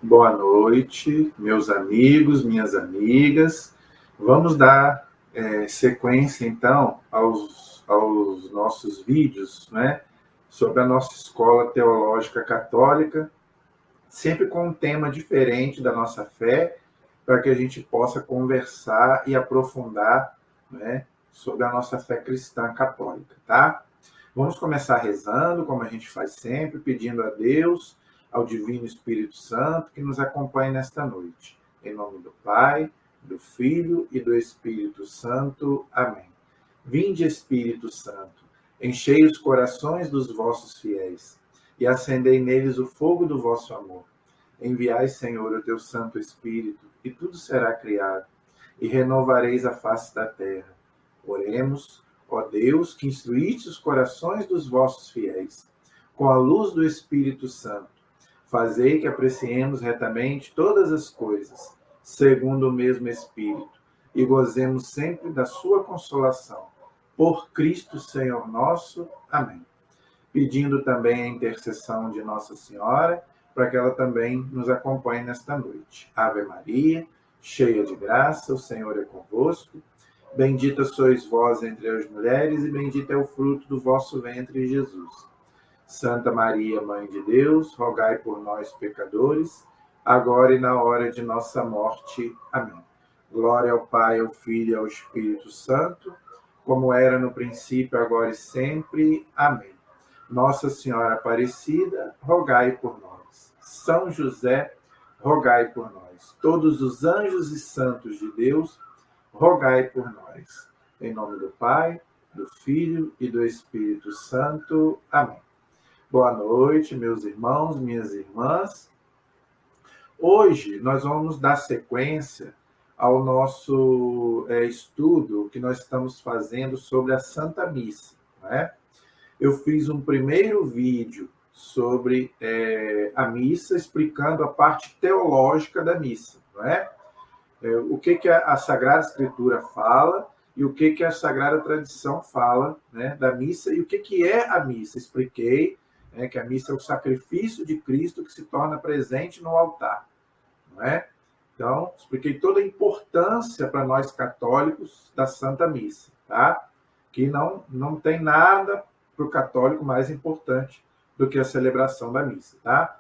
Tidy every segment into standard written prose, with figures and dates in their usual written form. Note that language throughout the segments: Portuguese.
Boa noite, meus amigos, minhas amigas. Vamos dar sequência, então, aos nossos vídeos, né, sobre a nossa escola teológica católica, sempre com um tema diferente da nossa fé, para que a gente possa conversar e aprofundar, né, sobre a nossa fé cristã católica, tá? Vamos começar rezando, como a gente faz sempre, pedindo a Deus, ao Divino Espírito Santo, que nos acompanhe nesta noite. Em nome do Pai, do Filho e do Espírito Santo. Amém. Vinde, Espírito Santo, enchei os corações dos vossos fiéis e acendei neles o fogo do vosso amor. Enviai, Senhor, o teu Santo Espírito, e tudo será criado, e renovareis a face da terra. Oremos. Ó Deus, que instruíste os corações dos vossos fiéis, com a luz do Espírito Santo, fazei que apreciemos retamente todas as coisas, segundo o mesmo Espírito, e gozemos sempre da sua consolação. Por Cristo, Senhor nosso. Amém. Pedindo também a intercessão de Nossa Senhora, para que ela também nos acompanhe nesta noite. Ave Maria, cheia de graça, o Senhor é convosco. Bendita sois vós entre as mulheres, e bendito é o fruto do vosso ventre, Jesus. Santa Maria, Mãe de Deus, rogai por nós, pecadores, agora e na hora de nossa morte. Amém. Glória ao Pai, ao Filho e ao Espírito Santo, como era no princípio, agora e sempre. Amém. Nossa Senhora Aparecida, rogai por nós. São José, rogai por nós. Todos os anjos e santos de Deus, rogai por nós. Em nome do Pai, do Filho e do Espírito Santo. Amém. Boa noite, meus irmãos, minhas irmãs. Hoje nós vamos dar sequência ao nosso estudo que nós estamos fazendo sobre a Santa Missa, né? Eu fiz um primeiro vídeo sobre a missa, explicando a parte teológica da missa, não é? O que a Sagrada Escritura fala e o que a Sagrada Tradição fala, né, da missa, e o que é a missa. Expliquei, né, que a missa é o sacrifício de Cristo que se torna presente no altar, não é? Então, expliquei toda a importância para nós católicos da Santa Missa, tá? Que não tem nada para o católico mais importante do que a celebração da missa, tá?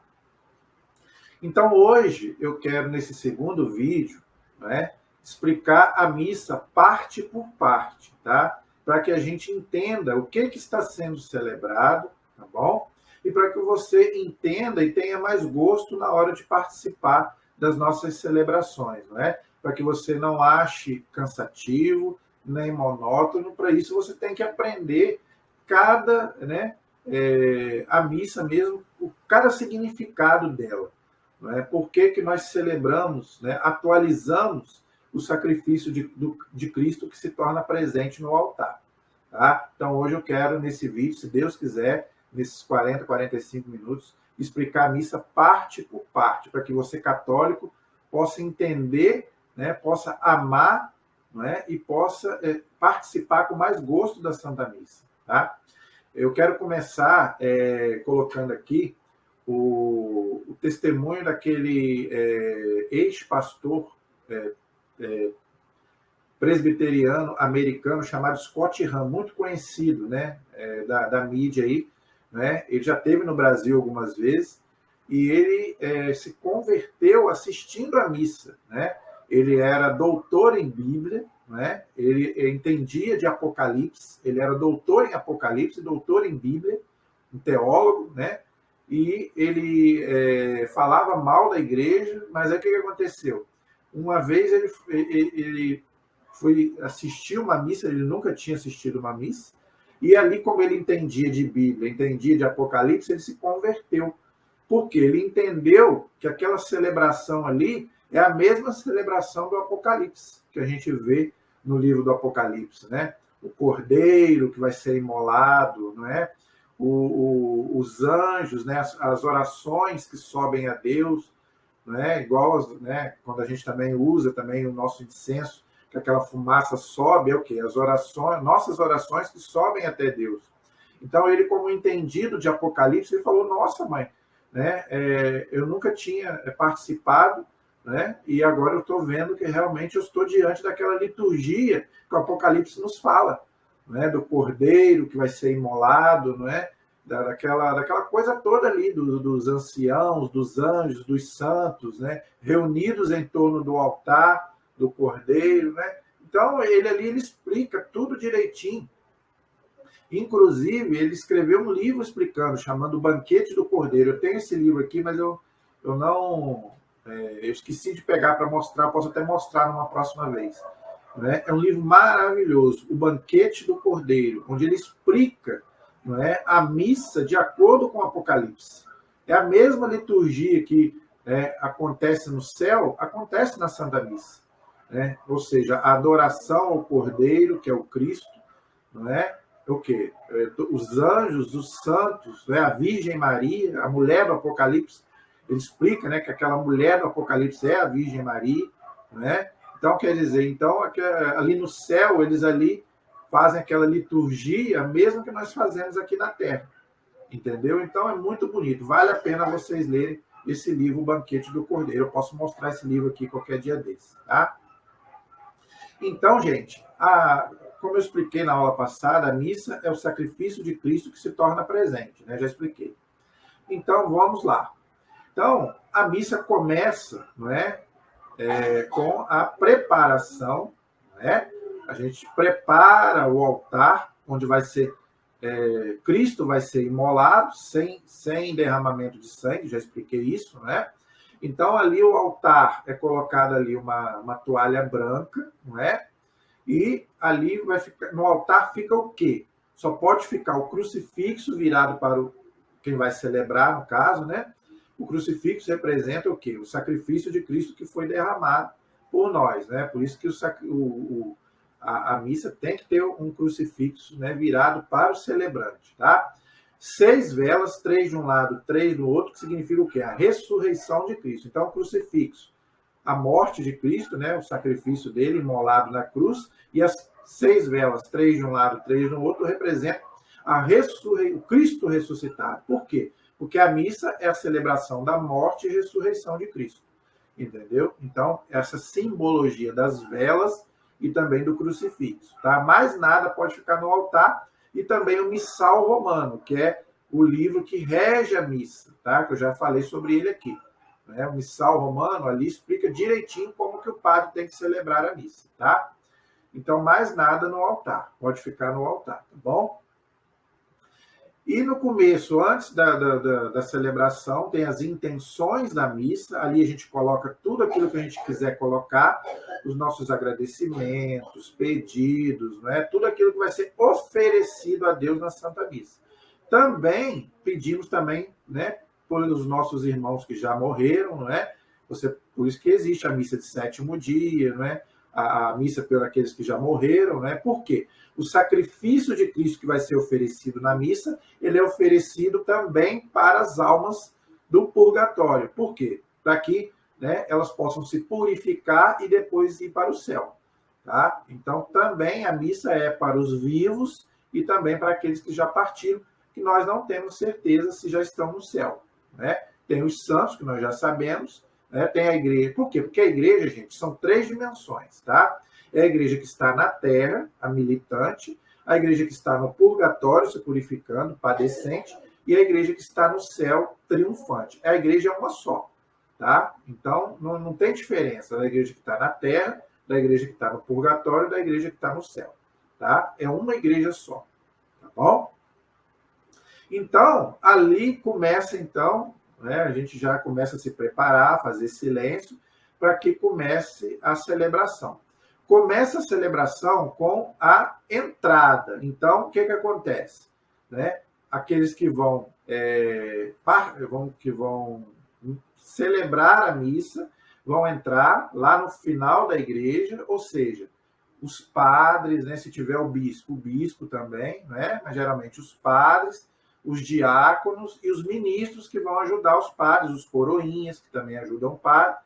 Então, hoje, eu quero, nesse segundo vídeo, né, explicar a missa parte por parte, tá? Para que a gente entenda o que está sendo celebrado, tá bom? E para que você entenda e tenha mais gosto na hora de participar das nossas celebrações, não é? Para que você não ache cansativo, nem monótono. Para isso, você tem que aprender cada, né, a missa mesmo, cada significado dela. Né? Por que nós celebramos, né, atualizamos o sacrifício de Cristo que se torna presente no altar. Tá? Então, hoje eu quero, nesse vídeo, se Deus quiser, nesses 40, 45 minutos, explicar a missa parte por parte, para que você, católico, possa entender, né, possa amar, né, e possa participar com mais gosto da Santa Missa. Tá? Eu quero começar colocando aqui o testemunho daquele ex-pastor presbiteriano americano chamado Scott Hahn, muito conhecido, né, da mídia aí, né? Ele já esteve no Brasil algumas vezes e ele se converteu assistindo a missa, né? Ele era doutor em Bíblia, né? Ele entendia de Apocalipse, ele era doutor em Apocalipse, doutor em Bíblia, um teólogo, né? E ele falava mal da igreja, mas aí o que aconteceu? Uma vez ele foi assistir uma missa, ele nunca tinha assistido uma missa, e ali, como ele entendia de Bíblia, entendia de Apocalipse, ele se converteu. Porque ele entendeu que aquela celebração ali é a mesma celebração do Apocalipse, que a gente vê no livro do Apocalipse, né? O cordeiro que vai ser imolado, não é? Os anjos, né? As orações que sobem a Deus, né? Igual, né? Quando a gente também usa também o nosso incenso, que aquela fumaça sobe, é o quê? As orações, nossas orações que sobem até Deus. Então, ele, como entendido de Apocalipse, ele falou, nossa, mãe, né? Eu nunca tinha participado, né? E agora eu estou vendo que realmente eu estou diante daquela liturgia que o Apocalipse nos fala, né? Do cordeiro que vai ser imolado, não é? Daquela coisa toda ali, dos anciãos, dos anjos, dos santos, né? Reunidos em torno do altar do cordeiro, né? Então, ele explica tudo direitinho. Inclusive, ele escreveu um livro explicando, chamando O Banquete do Cordeiro. Eu tenho esse livro aqui, mas eu não... eu esqueci de pegar para mostrar, posso até mostrar numa próxima vez. Né? É um livro maravilhoso, O Banquete do Cordeiro, onde ele explica, não é, a missa de acordo com o Apocalipse. É a mesma liturgia que acontece no céu, acontece na Santa Missa. Né? Ou seja, a adoração ao Cordeiro, que é o Cristo, não é? O quê? Os anjos, os santos, né? A Virgem Maria, a mulher do Apocalipse, ele explica, né, que aquela mulher do Apocalipse é a Virgem Maria, né? Então, quer dizer, então, ali no céu, eles ali fazem aquela liturgia, mesmo que nós fazemos aqui na Terra, entendeu? Então, é muito bonito, vale a pena vocês lerem esse livro, O Banquete do Cordeiro. Eu posso mostrar esse livro aqui qualquer dia desse, tá? Então, gente, como eu expliquei na aula passada, a missa é o sacrifício de Cristo que se torna presente, né? Já expliquei. Então, vamos lá. Então, a missa começa, não é, com a preparação, não é? A gente prepara o altar, onde vai ser Cristo vai ser imolado, sem derramamento de sangue, já expliquei isso, né? Então, ali o altar é colocado ali uma toalha branca, não é? E ali vai ficar, no altar fica o quê? Só pode ficar o crucifixo virado para quem vai celebrar, no caso, né? O crucifixo representa o quê? O sacrifício de Cristo que foi derramado por nós, né? Por isso que a missa tem que ter um crucifixo, né, virado para o celebrante, tá? 6 velas, 3 de um lado, 3 do outro, que significa o quê? A ressurreição de Cristo. Então, o crucifixo, a morte de Cristo, né, o sacrifício dele imolado na cruz, e as 6 velas, 3 de um lado, 3 no outro, representam o Cristo ressuscitado. Por quê? Porque a missa é a celebração da morte e ressurreição de Cristo. Entendeu? Então, essa simbologia das velas e também do crucifixo. Tá? Mais nada pode ficar no altar, e também o missal romano, que é o livro que rege a missa, tá? Que eu já falei sobre ele aqui. Né? O missal romano ali explica direitinho como que o padre tem que celebrar a missa, tá? Então, mais nada no altar, pode ficar no altar, tá bom? E no começo, antes da celebração, tem as intenções da missa. Ali a gente coloca tudo aquilo que a gente quiser colocar, os nossos agradecimentos, pedidos, né? Tudo aquilo que vai ser oferecido a Deus na Santa Missa. Também pedimos também, né, pelos nossos irmãos que já morreram, né? Por isso que existe a missa de 7º dia, né? A missa pelos aqueles que já morreram, né? Por quê? O sacrifício de Cristo que vai ser oferecido na missa, ele é oferecido também para as almas do purgatório. Por quê? Para que, né, elas possam se purificar e depois ir para o céu. Tá? Então, também a missa é para os vivos e também para aqueles que já partiram, que nós não temos certeza se já estão no céu. Né? Tem os santos, que nós já sabemos, né? Tem a igreja. Por quê? Porque a igreja, gente, são 3 dimensões. Tá? É a igreja que está na terra, a militante, a igreja que está no purgatório, se purificando, padecente, e a igreja que está no céu, triunfante. A igreja é uma só. Tá? Então, não tem diferença da igreja que está na terra, da igreja que está no purgatório e da igreja que está no céu. Tá? É uma igreja só. Tá bom? Então, ali começa, então, né, a gente já começa a se preparar, fazer silêncio, para que comece a celebração. Começa a celebração com a entrada. Então, o que acontece? Né? Aqueles que vão celebrar a missa vão entrar lá no final da igreja, ou seja, os padres, né, se tiver o bispo também, né, mas geralmente os padres, os diáconos e os ministros que vão ajudar os padres, os coroinhas, que também ajudam o padre.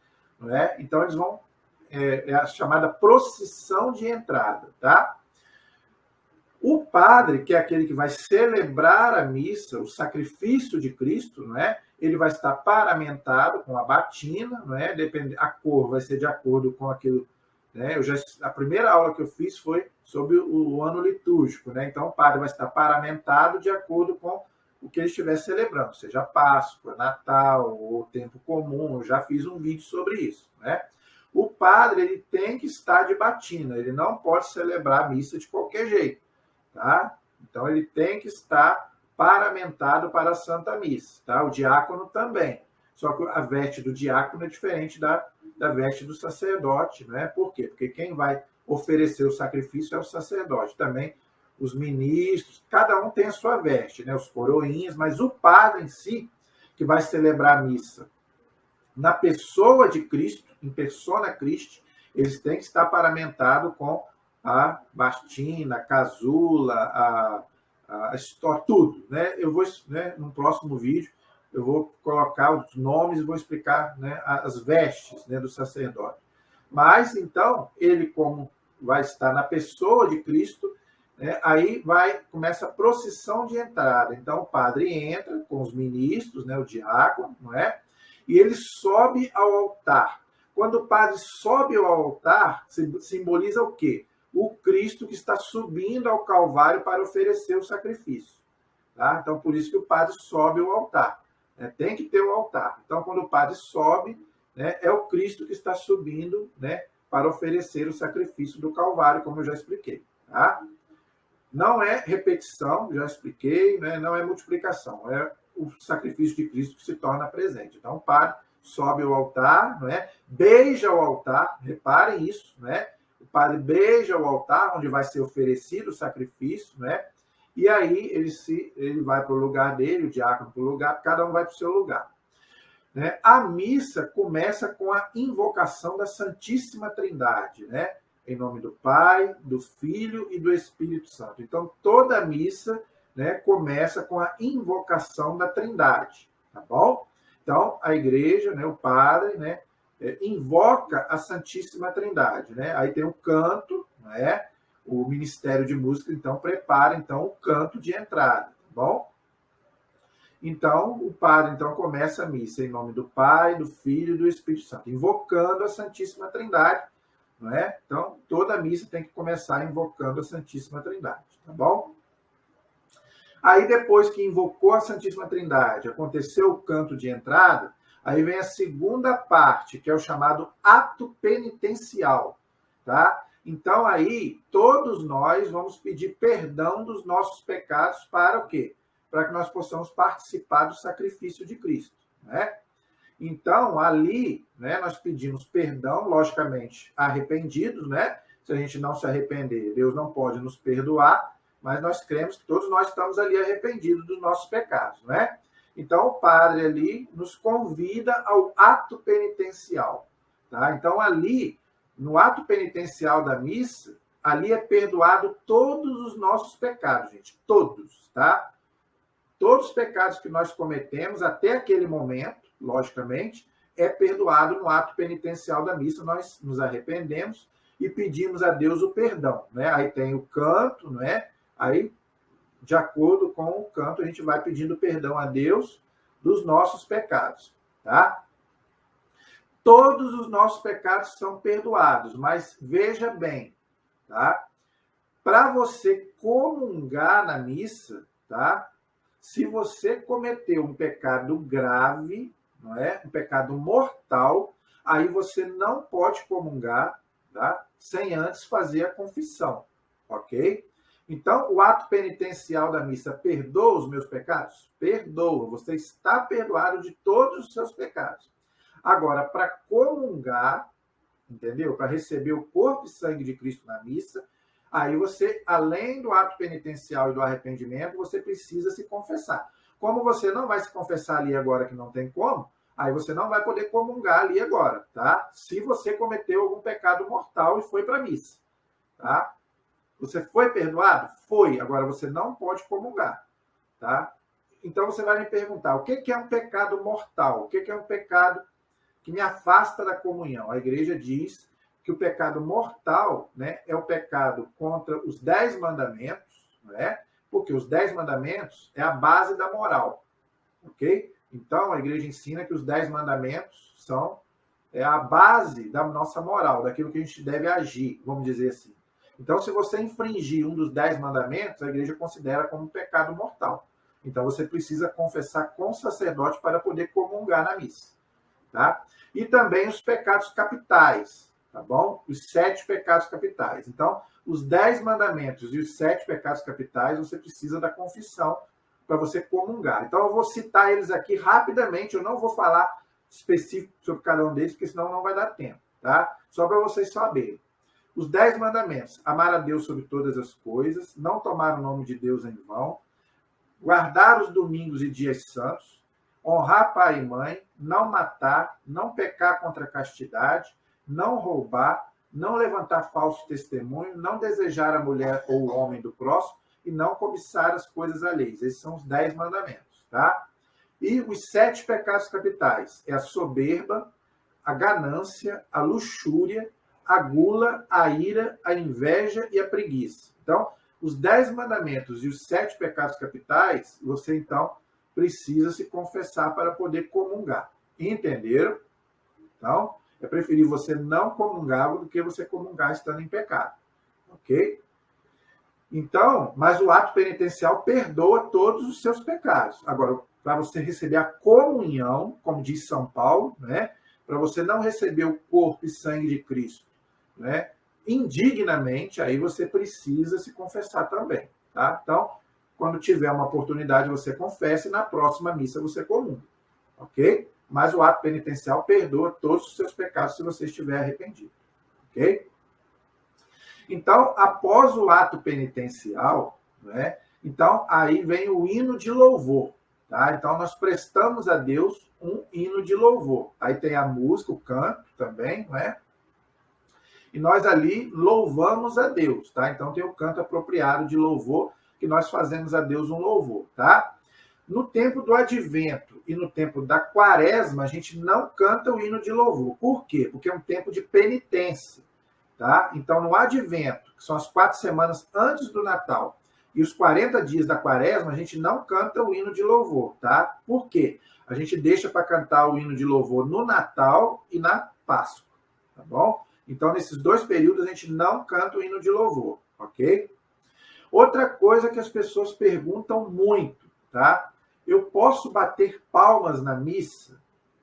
Né? Então, eles vão... É a chamada procissão de entrada. Tá? O padre, que é aquele que vai celebrar a missa, o sacrifício de Cristo, né? ele vai estar paramentado com a batina, não é? A cor vai ser de acordo com aquilo, né? A primeira aula que eu fiz foi sobre o ano litúrgico, né? Então, o padre vai estar paramentado de acordo com o que ele estiver celebrando, seja Páscoa, Natal ou tempo comum. Eu já fiz um vídeo sobre isso, né? O padre, ele tem que estar de batina, ele não pode celebrar a missa de qualquer jeito, tá? Então, ele tem que estar paramentado para a Santa Missa, tá? O diácono também. Só que a veste do diácono é diferente da veste do sacerdote, né? Por quê? Porque quem vai oferecer o sacrifício é o sacerdote. Também os ministros, cada um tem a sua veste, né? Os coroinhas, mas o padre em si, que vai celebrar a missa na pessoa de Cristo, em persona Christi, eles têm que estar paramentados com a bastina, a casula, a história, tudo, né? Eu vou, né, no próximo vídeo, eu vou colocar os nomes e vou explicar, né, as vestes, né, do sacerdote. Mas, então, ele, como vai estar na pessoa de Cristo, né, aí começa a procissão de entrada. Então, o padre entra com os ministros, né, o diácono, não é? E ele sobe ao altar. Quando o padre sobe ao altar, simboliza o quê? O Cristo que está subindo ao Calvário para oferecer o sacrifício. Tá? Então, por isso que o padre sobe ao altar. Né? Tem que ter o altar. Então, quando o padre sobe, né, é o Cristo que está subindo, né, para oferecer o sacrifício do Calvário, como eu já expliquei. Tá? Não é repetição, já expliquei, né? Não é multiplicação, é o sacrifício de Cristo que se torna presente. Então, o padre sobe ao altar, não é? Beija o altar, reparem isso, né? O padre beija o altar onde vai ser oferecido o sacrifício, né? E aí ele vai para o lugar dele, o diácono para o lugar, cada um vai para o seu lugar. Né? A missa começa com a invocação da Santíssima Trindade, né? Em nome do Pai, do Filho e do Espírito Santo. Então, toda a missa, né, começa com a invocação da Trindade, tá bom? Então, a igreja, né, o padre, né, invoca a Santíssima Trindade, né? Aí tem o canto, né? O Ministério de Música, então, prepara então, o canto de entrada, tá bom? Então, o padre então, começa a missa em nome do Pai, do Filho e do Espírito Santo, invocando a Santíssima Trindade, não é? Então, toda a missa tem que começar invocando a Santíssima Trindade, tá bom? Aí, depois que invocou a Santíssima Trindade, aconteceu o canto de entrada, aí vem a segunda parte, que é o chamado ato penitencial, tá? Então, aí, todos nós vamos pedir perdão dos nossos pecados para o quê? Para que nós possamos participar do sacrifício de Cristo, né? Então, ali, né, nós pedimos perdão, logicamente, arrependidos, né? Se a gente não se arrepender, Deus não pode nos perdoar, mas nós cremos que todos nós estamos ali arrependidos dos nossos pecados, né? Então, o padre ali nos convida ao ato penitencial, tá? Então, ali, no ato penitencial da missa, ali é perdoado todos os nossos pecados, gente, todos, tá? Todos os pecados que nós cometemos até aquele momento, logicamente, é perdoado no ato penitencial da missa. Nós nos arrependemos e pedimos a Deus o perdão, né? Aí tem o canto, né? Aí, de acordo com o canto, a gente vai pedindo perdão a Deus dos nossos pecados, tá? Todos os nossos pecados são perdoados, mas veja bem, tá? Para você comungar na missa, tá? Se você cometeu um pecado grave, não é? Um pecado mortal, aí você não pode comungar, tá? Sem antes fazer a confissão, ok? Então, o ato penitencial da missa perdoa os meus pecados? Perdoa. Você está perdoado de todos os seus pecados. Agora, para comungar, entendeu? Para receber o corpo e sangue de Cristo na missa, aí você, além do ato penitencial e do arrependimento, você precisa se confessar. Como você não vai se confessar ali agora, que não tem como, aí você não vai poder comungar ali agora, tá? Se você cometeu algum pecado mortal e foi para a missa, tá? Você foi perdoado? Foi. Agora você não pode comungar, tá? Então você vai me perguntar, o que é um pecado mortal? O que é um pecado que me afasta da comunhão? A igreja diz que o pecado mortal, né, é o pecado contra os 10 mandamentos, né? Porque os 10 mandamentos é a base da moral, ok? Então, a igreja ensina que os 10 mandamentos são a base da nossa moral, daquilo que a gente deve agir, vamos dizer assim. Então, se você infringir um dos 10 mandamentos, a igreja considera como um pecado mortal. Então, você precisa confessar com o sacerdote para poder comungar na missa. Tá? E também os pecados capitais, tá bom? Os 7 pecados capitais. Então, os 10 mandamentos e os 7 pecados capitais, você precisa da confissão para você comungar. Então, eu vou citar eles aqui rapidamente, eu não vou falar específico sobre cada um deles, porque senão não vai dar tempo, tá? Só para vocês saberem. Os 10 mandamentos: amar a Deus sobre todas as coisas, não tomar o nome de Deus em vão, guardar os domingos e dias santos, honrar pai e mãe, não matar, não pecar contra a castidade, não roubar, não levantar falso testemunho, não desejar a mulher ou o homem do próximo e não cobiçar as coisas alheias. Esses são os 10 mandamentos, tá? E os 7 pecados capitais é a soberba, a ganância, a luxúria, a gula, a ira, a inveja e a preguiça. Então, os 10 mandamentos e os 7 pecados capitais, você, então, precisa se confessar para poder comungar. Entenderam? Então, é preferível você não comungar do que você comungar estando em pecado. Ok? Então, mas o ato penitencial perdoa todos os seus pecados. Agora, para você receber a comunhão, como diz São Paulo, né? Para você não receber o corpo e sangue de Cristo, né? Indignamente, aí você precisa se confessar também, tá? Então, quando tiver uma oportunidade, você confessa e na próxima missa você comunga, ok? Mas o ato penitencial perdoa todos os seus pecados se você estiver arrependido, ok? Então, após o ato penitencial, né? Então, aí vem o hino de louvor, tá? Então, nós prestamos a Deus um hino de louvor. Aí tem a música, o canto também, né? E nós ali louvamos a Deus, tá? Então tem o canto apropriado de louvor, que nós fazemos a Deus um louvor, tá? No tempo do advento e no tempo da quaresma, a gente não canta o hino de louvor. Por quê? Porque é um tempo de penitência, tá? Então no advento, que são as 4 semanas antes do Natal, e os 40 dias da quaresma, a gente não canta o hino de louvor, tá? Por quê? A gente deixa para cantar o hino de louvor no Natal e na Páscoa, tá bom? Então, nesses 2 períodos, a gente não canta o hino de louvor, ok? Outra coisa que as pessoas perguntam muito, tá? Eu posso bater palmas na missa?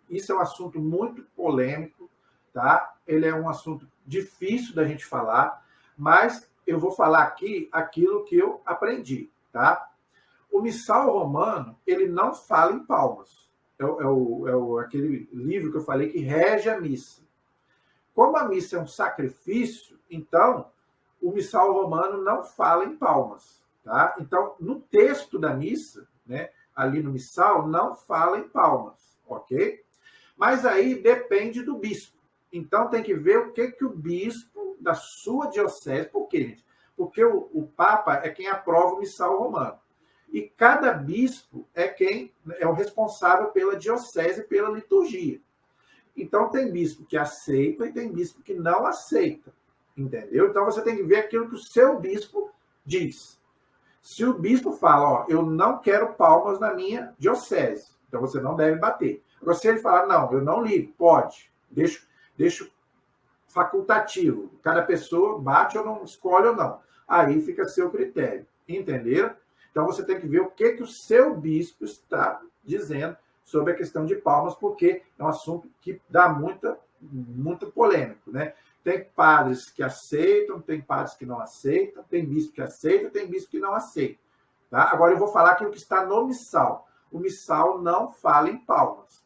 Isso é um assunto muito polêmico, tá? Ele é um assunto difícil da gente falar, mas eu vou falar aqui aquilo que eu aprendi, tá? O missal romano, ele não fala em palmas. Aquele livro que eu falei que rege a missa. Como a missa é um sacrifício, então o missal romano não fala em palmas, tá? Então, no texto da missa, né, ali no missal, não fala em palmas, ok? Mas aí depende do bispo. Então, tem que ver o que o bispo da sua diocese... Por quê, gente? Porque o Papa é quem aprova o missal romano. E cada bispo é quem é o responsável pela diocese e pela liturgia. Então, tem bispo que aceita e tem bispo que não aceita, entendeu? Então, você tem que ver aquilo que o seu bispo diz. Se o bispo fala, ó, eu não quero palmas na minha diocese, então você não deve bater. Agora, se ele falar, não, eu não ligo, pode, deixo facultativo. Cada pessoa bate ou não, escolhe ou não. Aí fica a seu critério, entenderam? Então, você tem que ver o que o seu bispo está dizendo sobre a questão de palmas, porque é um assunto que dá muito polêmico, né? Tem padres que aceitam, tem padres que não aceitam, tem bispo que aceita, tem bispo que não aceita, tá? Agora eu vou falar aquilo que está no missal. O missal não fala em palmas.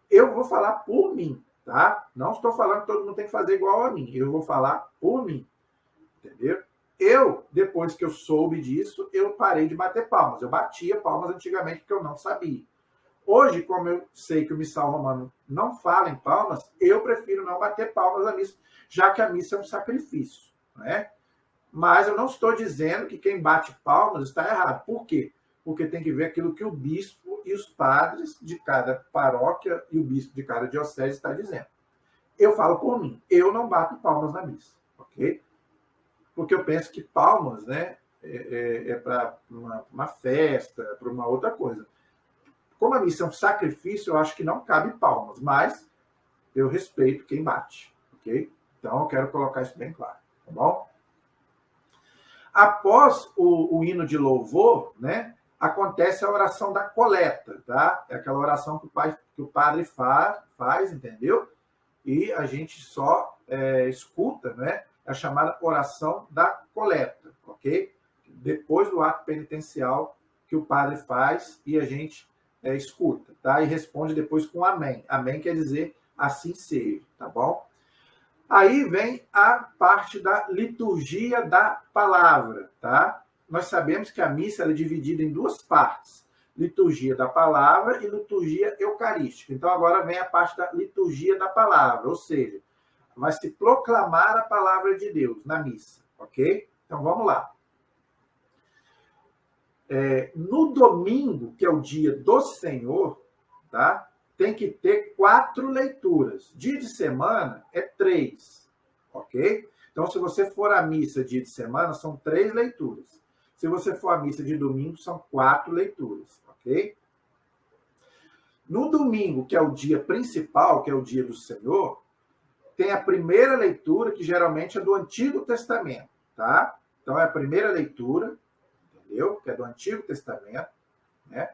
Eu vou falar por mim, tá? Não estou falando que todo mundo tem que fazer igual a mim. Eu vou falar por mim, entendeu? Eu, depois que eu soube disso, eu parei de bater palmas. Eu batia palmas antigamente porque eu não sabia. Hoje, como eu sei que o missal romano não fala em palmas, eu prefiro não bater palmas na missa, já que a missa é um sacrifício, né? Mas eu não estou dizendo que quem bate palmas está errado. Por quê? Porque tem que ver aquilo que o bispo e os padres de cada paróquia e o bispo de cada diocese está dizendo. Eu falo por mim, eu não bato palmas na missa, ok? Porque eu penso que palmas, né, é para uma festa, para uma outra coisa. como a missa é um sacrifício, eu acho que não cabe palmas, mas eu respeito quem bate, ok? Então, eu quero colocar isso bem claro, tá bom? Após o hino de louvor, né, acontece a oração da coleta, tá? É aquela oração que o padre faz, entendeu? E a gente só escuta, né? É a chamada oração da coleta, ok? Depois do ato penitencial que o padre faz e a gente escuta, tá? E responde depois com amém. Amém quer dizer assim seja, tá bom? Aí vem a parte da liturgia da palavra, tá? Nós sabemos que a missa é dividida em duas partes, liturgia da palavra e liturgia eucarística. Então, agora vem a parte da liturgia da palavra, ou seja, vai se proclamar a palavra de Deus na missa, ok? Então, vamos lá. No domingo, que é o dia do Senhor, tá? Tem que ter 4 leituras. Dia de semana é 3, ok? Então, se você for à missa dia de semana, são 3 leituras. Se você for à missa de domingo, são 4 leituras, ok? No domingo, que é o dia principal, que é o dia do Senhor, tem a primeira leitura, que geralmente é do Antigo Testamento, tá? Então, é a primeira leitura, entendeu? Que é do Antigo Testamento, né?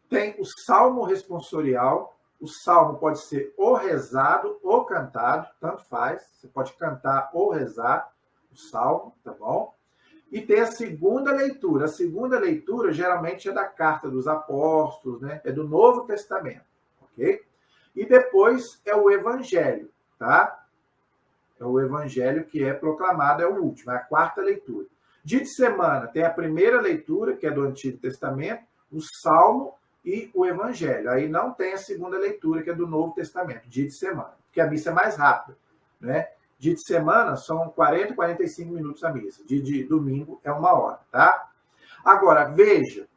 Tem o salmo responsorial. O salmo pode ser ou rezado ou cantado, tanto faz. Você pode cantar ou rezar o salmo, tá bom? E tem a segunda leitura. A segunda leitura geralmente é da Carta dos Apóstolos, né? É do Novo Testamento, ok? E depois é o Evangelho, tá? É o Evangelho que é proclamado, é o último, é a 4ª leitura. Dia de semana tem a primeira leitura, que é do Antigo Testamento, o Salmo e o Evangelho. Aí não tem a segunda leitura, que é do Novo Testamento, dia de semana, porque a missa é mais rápida, né? Dia de semana são 40, 45 minutos a missa. Dia de domingo é 1 hora, tá? Agora, veja,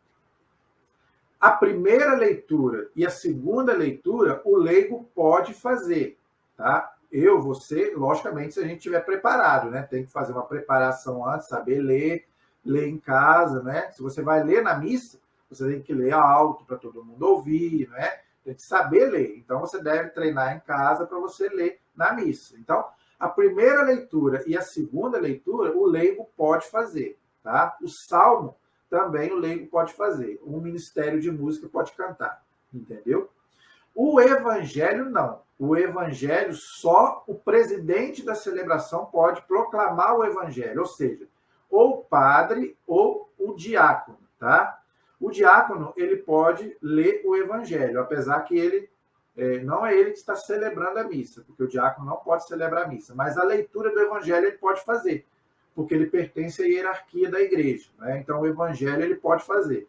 a primeira leitura e a segunda leitura, o leigo pode fazer, tá? Você, logicamente, se a gente estiver preparado, né? Tem que fazer uma preparação antes, saber ler em casa, né? Se você vai ler na missa, você tem que ler alto para todo mundo ouvir, né? Tem que saber ler. Então, você deve treinar em casa para você ler na missa. Então, a primeira leitura e a segunda leitura, o leigo pode fazer, tá? O salmo também o leigo pode fazer. O ministério de música pode cantar, entendeu? O evangelho, não. O evangelho, só o presidente da celebração pode proclamar o evangelho, ou seja, ou o padre ou o diácono, tá? O diácono, ele pode ler o evangelho, apesar que ele não é ele que está celebrando a missa, porque o diácono não pode celebrar a missa, mas a leitura do evangelho ele pode fazer, porque ele pertence à hierarquia da igreja, né? Então, o evangelho ele pode fazer,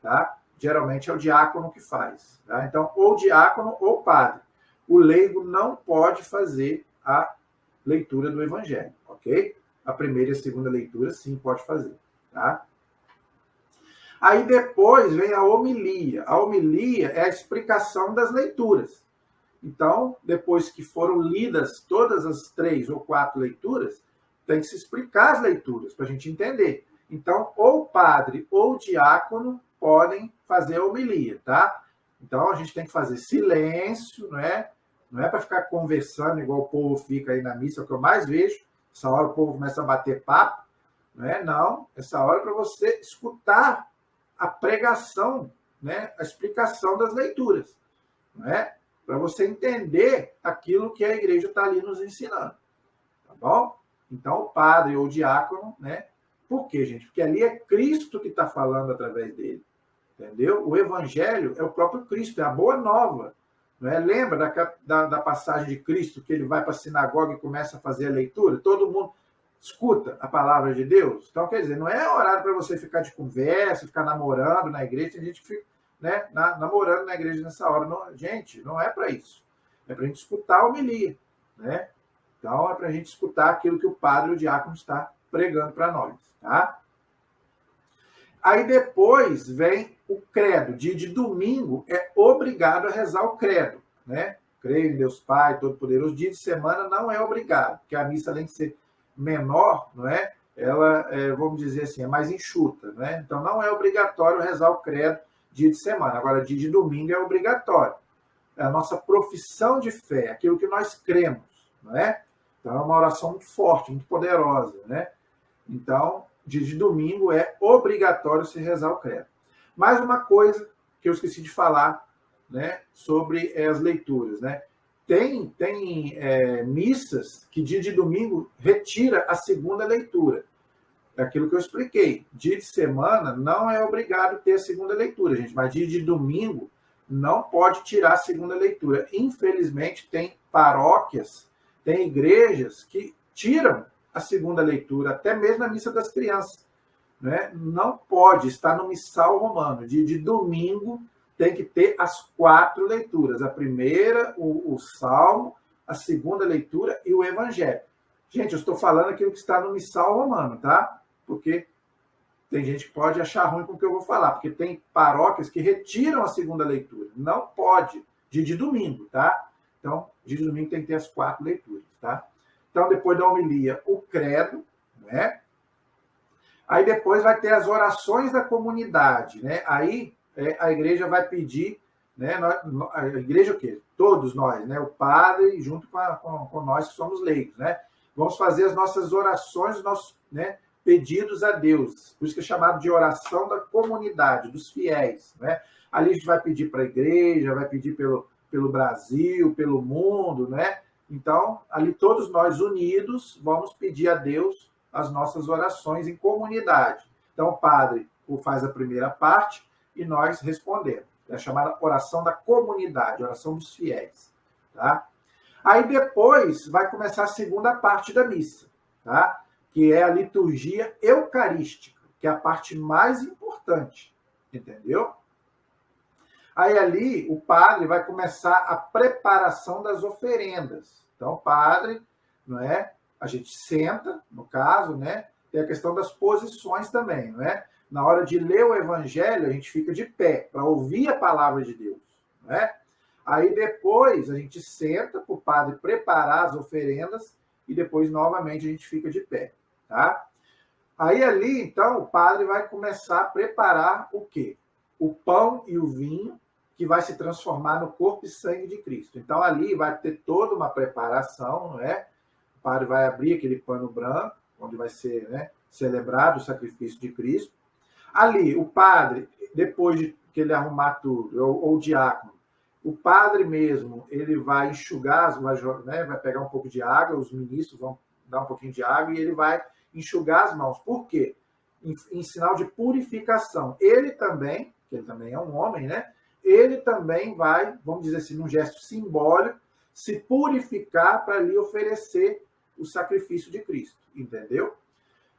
tá? Geralmente é o diácono que faz, tá? Então, ou diácono ou padre. O leigo não pode fazer a leitura do evangelho, ok? A primeira e a segunda leitura, sim, pode fazer, tá? Aí depois vem a homilia. A homilia é a explicação das leituras. Então, depois que foram lidas todas as 3 ou 4 leituras, tem que se explicar as leituras para a gente entender. Então, ou o padre ou o diácono podem fazer a homilia, tá? Então, a gente tem que fazer silêncio, não é? Não é para ficar conversando igual o povo fica aí na missa, é o que eu mais vejo. Essa hora o povo começa a bater papo, não é? Não, essa hora é para você escutar a pregação, né? A explicação das leituras, não é? Para você entender aquilo que a igreja está ali nos ensinando, tá bom? Então, o padre ou o diácono, né? Por quê, gente? Porque ali é Cristo que está falando através dele, entendeu? O evangelho é o próprio Cristo, é a boa nova, não é? Lembra da passagem de Cristo, que ele vai para a sinagoga e começa a fazer a leitura? Todo mundo escuta a palavra de Deus? Então, quer dizer, não é horário para você ficar de conversa, ficar namorando na igreja. Tem gente que fica, né, namorando na igreja nessa hora. Não, gente, não é para isso. É para a gente escutar a homilia, né? Então, é para a gente escutar aquilo que o padre ou o diácono está pregando para nós, tá? Aí depois vem o credo. Dia de domingo é obrigado a rezar o credo, né? Creio em Deus Pai, Todo-Poderoso. Dia de semana não é obrigado, porque a missa, além de ser menor, não é? Ela, vamos dizer assim, é mais enxuta, né? Então, não é obrigatório rezar o credo dia de semana. Agora, dia de domingo é obrigatório. É a nossa profissão de fé, aquilo que nós cremos, não é? Então, é uma oração muito forte, muito poderosa, né? Então, dia de domingo é obrigatório se rezar o credo. Mais uma coisa que eu esqueci de falar, né, sobre as leituras, né? Tem missas que dia de domingo retira a segunda leitura. É aquilo que eu expliquei. Dia de semana não é obrigado ter a segunda leitura, gente, mas dia de domingo não pode tirar a segunda leitura. Infelizmente, tem paróquias, tem igrejas que tiram a segunda leitura, até mesmo na missa das crianças, né? Não pode estar no missal romano. Dia de domingo tem que ter as 4 leituras. A primeira, o salmo, a segunda leitura e o evangelho. Gente, eu estou falando aquilo que está no missal romano, tá? Porque tem gente que pode achar ruim com o que eu vou falar, porque tem paróquias que retiram a segunda leitura. Não pode, dia de domingo, tá? Então, dia de domingo tem que ter as 4 leituras, tá? Então, depois da homilia, o credo, né? Aí depois vai ter as orações da comunidade, né? Aí a igreja vai pedir, né? A igreja o quê? Todos nós, né? O padre junto com nós que somos leigos, né? Vamos fazer as nossas orações, os nossos, né, pedidos a Deus. Por isso que é chamado de oração da comunidade, dos fiéis, né? Ali a gente vai pedir para a igreja, vai pedir pelo Brasil, pelo mundo, né? Então, ali todos nós unidos vamos pedir a Deus as nossas orações em comunidade. Então, o padre faz a primeira parte e nós respondemos. É a chamada oração da comunidade, oração dos fiéis, tá? Aí depois vai começar a segunda parte da missa, tá? Que é a liturgia eucarística, que é a parte mais importante, entendeu? Aí ali o padre vai começar a preparação das oferendas. Então, o padre, não é? A gente senta, no caso, né? Tem a questão das posições também, não é? Na hora de ler o evangelho, a gente fica de pé para ouvir a palavra de Deus, não é? Aí depois a gente senta para o padre preparar as oferendas e depois novamente a gente fica de pé, tá? Aí ali, então, o padre vai começar a preparar o quê? O pão e o vinho que vai se transformar no corpo e sangue de Cristo. Então ali vai ter toda uma preparação, não é? O padre vai abrir aquele pano branco, onde vai ser, né, celebrado o sacrifício de Cristo. Ali, o padre, depois de que ele arrumar tudo, ou o diácono, o padre mesmo, ele vai enxugar, vai pegar um pouco de água, os ministros vão dar um pouquinho de água e ele vai enxugar as mãos. Por quê? Em sinal de purificação. Ele também, que ele também é um homem, né? Ele também vai, vamos dizer assim, num gesto simbólico, se purificar para lhe oferecer o sacrifício de Cristo, entendeu?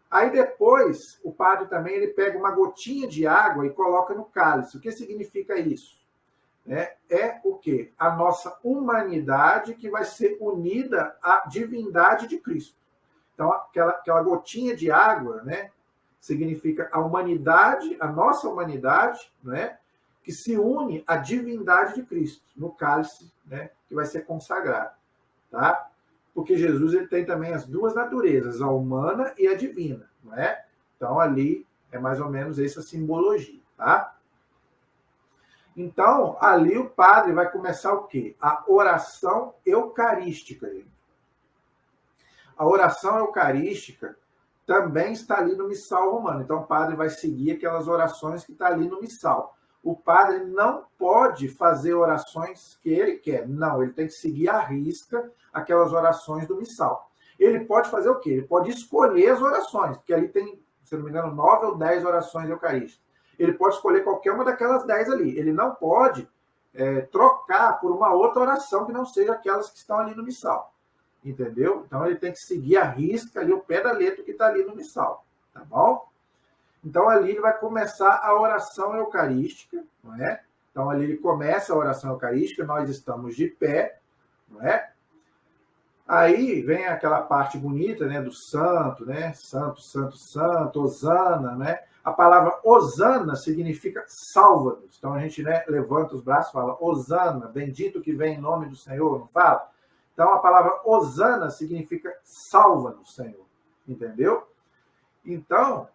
Aí depois, o padre também ele pega uma gotinha de água e coloca no cálice. O que significa isso? É o quê? A nossa humanidade que vai ser unida à divindade de Cristo. Então, aquela gotinha de água, né, significa a humanidade, a nossa humanidade, né, que se une à divindade de Cristo, no cálice, né, que vai ser consagrado. Tá? Porque Jesus ele tem também as duas naturezas, a humana e a divina. Não é? Então, ali é mais ou menos essa simbologia. Tá? Então, ali o padre vai começar o quê? A oração eucarística. Gente. A oração eucarística também está ali no missal romano. Então, o padre vai seguir aquelas orações que estão ali no missal. O padre não pode fazer orações que ele quer. Não, ele tem que seguir à risca aquelas orações do missal. Ele pode fazer o quê? Ele pode escolher as orações, porque ali tem, se não me engano, 9 ou 10 orações eucarísticas. Ele pode escolher qualquer uma daquelas 10 ali. Ele não pode trocar por uma outra oração que não seja aquelas que estão ali no missal. Entendeu? Então, ele tem que seguir à risca ali o pé da letra que está ali no missal. Tá bom? Então, ali ele vai começar a oração eucarística, não é? Então, ali ele começa a oração eucarística, nós estamos de pé, não é? Aí vem aquela parte bonita, né, do santo, né? Santo, santo, santo, hosana, né? A palavra hosana significa salva-nos. Então, a gente, né, levanta os braços e fala, hosana, bendito que vem em nome do Senhor, não fala? Então, a palavra hosana significa salva-nos, Senhor. Entendeu? Então,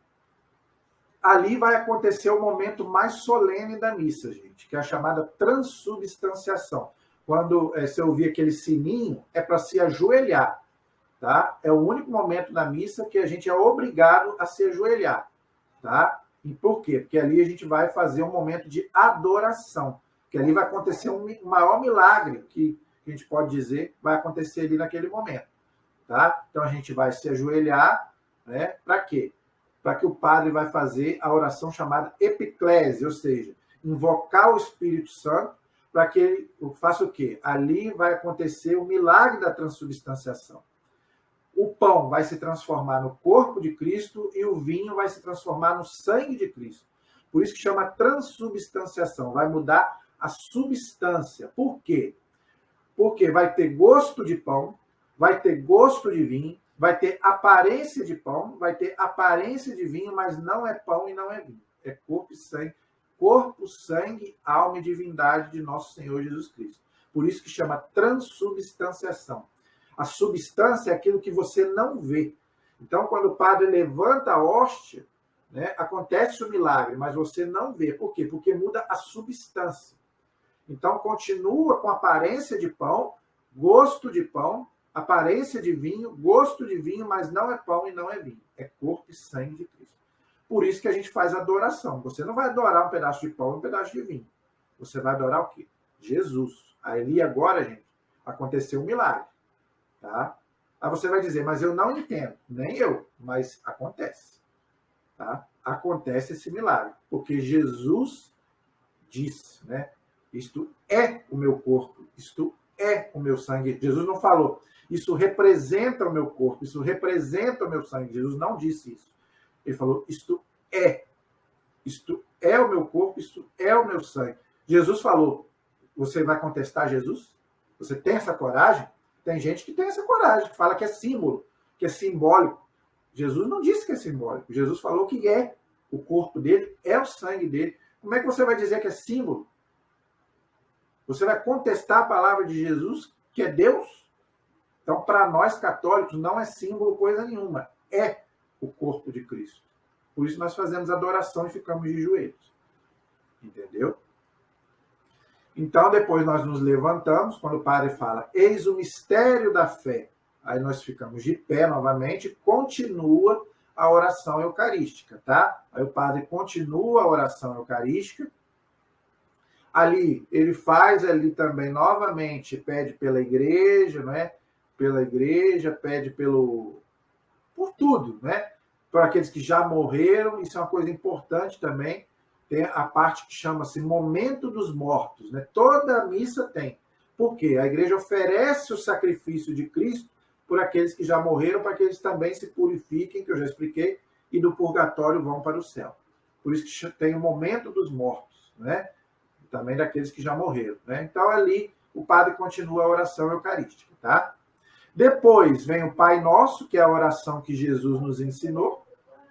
ali vai acontecer o momento mais solene da missa, gente, que é a chamada transubstanciação. Quando você ouvir aquele sininho, é para se ajoelhar, tá? É o único momento da missa que a gente é obrigado a se ajoelhar, tá? E por quê? Porque ali a gente vai fazer um momento de adoração, que ali vai acontecer um maior milagre, que a gente pode dizer, vai acontecer ali naquele momento, tá? Então a gente vai se ajoelhar, né? Para quê? Para que o padre vai fazer a oração chamada epiclese, ou seja, invocar o Espírito Santo para que ele faça o quê? Ali vai acontecer o milagre da transubstanciação. O pão vai se transformar no corpo de Cristo e o vinho vai se transformar no sangue de Cristo. Por isso que chama transubstanciação, vai mudar a substância. Por quê? Porque vai ter gosto de pão, vai ter gosto de vinho, vai ter aparência de pão, vai ter aparência de vinho, mas não é pão e não é vinho. É corpo, sangue, alma e divindade de nosso Senhor Jesus Cristo. Por isso que chama transubstanciação. A substância é aquilo que você não vê. Então, quando o padre levanta a hóstia, né, acontece o milagre, mas você não vê. Por quê? Porque muda a substância. Então, continua com aparência de pão, gosto de pão, aparência de vinho, gosto de vinho, mas não é pão e não é vinho. É corpo e sangue de Cristo. Por isso que a gente faz adoração. Você não vai adorar um pedaço de pão e um pedaço de vinho. Você vai adorar o quê? Jesus. Ali agora, gente, aconteceu um milagre. Tá? Aí você vai dizer, mas eu não entendo. Nem eu, mas acontece. Tá? Acontece esse milagre. Porque Jesus disse, né? Isto é o meu corpo, isto é o meu sangue. Jesus não falou, isso representa o meu corpo, isso representa o meu sangue. Jesus não disse isso. Ele falou, isto é o meu corpo, isto é o meu sangue. Jesus falou, você vai contestar Jesus? Você tem essa coragem? Tem gente que tem essa coragem, que fala que é símbolo, que é simbólico. Jesus não disse que é simbólico. Jesus falou que é o corpo dele, é o sangue dele. Como é que você vai dizer que é símbolo? Você vai contestar a palavra de Jesus, que é Deus? Então, para nós católicos, não é símbolo coisa nenhuma. É o corpo de Cristo. Por isso nós fazemos adoração e ficamos de joelhos. Entendeu? Então, depois nós nos levantamos, quando o padre fala, eis o mistério da fé. Aí nós ficamos de pé novamente, continua a oração eucarística, tá? Aí o padre continua a oração eucarística. Ali, ele faz ali também, novamente, pede pela igreja, né? Pela igreja, pede por tudo, né? Por aqueles que já morreram, isso é uma coisa importante também. Tem a parte que chama-se Momento dos Mortos, né? Toda a missa tem. Por quê? A igreja oferece o sacrifício de Cristo por aqueles que já morreram, para que eles também se purifiquem, que eu já expliquei, e do purgatório vão para o céu. Por isso que tem o Momento dos Mortos, né? Também daqueles que já morreram, né? Então, ali, o padre continua a oração eucarística, tá? Depois vem o Pai Nosso, que é a oração que Jesus nos ensinou,